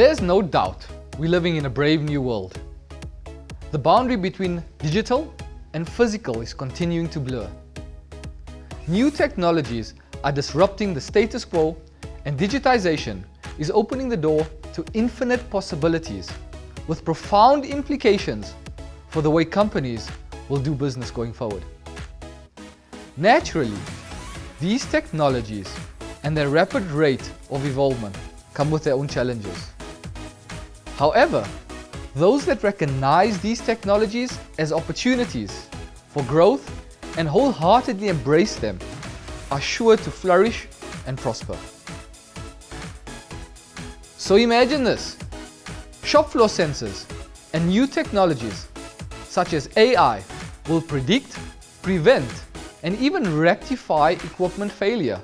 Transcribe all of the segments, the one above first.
There's no doubt we're living in a brave new world. The boundary between digital and physical is continuing to blur. New technologies are disrupting the status quo, and digitization is opening the door to infinite possibilities with profound implications for the way companies will do business going forward. Naturally, these technologies and their rapid rate of evolvement come with their own challenges. However, those that recognize these technologies as opportunities for growth and wholeheartedly embrace them are sure to flourish and prosper. So imagine this: shop floor sensors and new technologies such as AI will predict, prevent, and even rectify equipment failure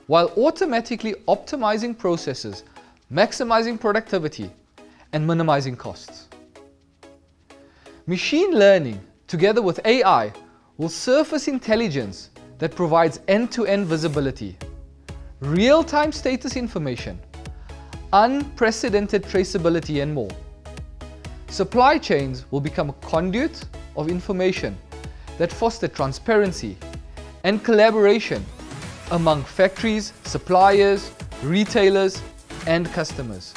while automatically optimizing processes, maximizing productivity, and minimizing costs. Machine learning, together with AI, will surface intelligence that provides end-to-end visibility, real-time status information, unprecedented traceability, and more. Supply chains will become a conduit of information that foster transparency and collaboration among factories, suppliers, retailers, and customers.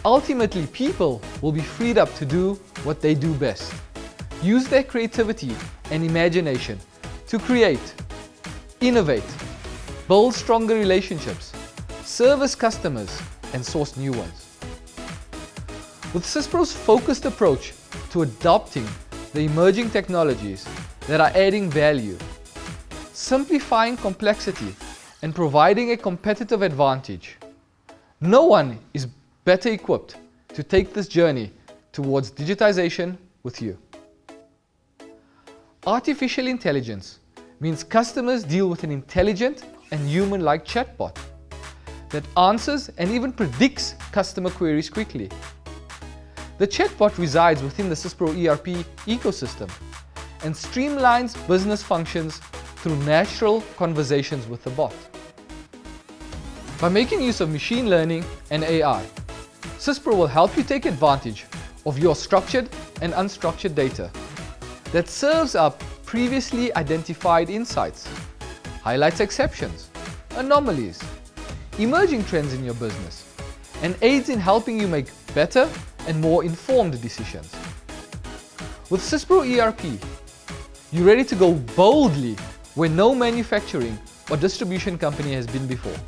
Ultimately, people will be freed up to do what they do best: use their creativity and imagination to create, innovate, build stronger relationships, service customers, and source new ones. With SYSPRO's focused approach to adopting the emerging technologies that are adding value, simplifying complexity, and providing a competitive advantage, no one is better equipped to take this journey towards digitization with you. Artificial intelligence means customers deal with an intelligent and human-like chatbot that answers and even predicts customer queries quickly. The chatbot resides within the SYSPRO ERP ecosystem and streamlines business functions through natural conversations with the bot. By making use of machine learning and AI, SYSPRO will help you take advantage of your structured and unstructured data that serves up previously identified insights, highlights exceptions, anomalies, emerging trends in your business, and aids in helping you make better and more informed decisions. With SYSPRO ERP, you're ready to go boldly where no manufacturing or distribution company has been before.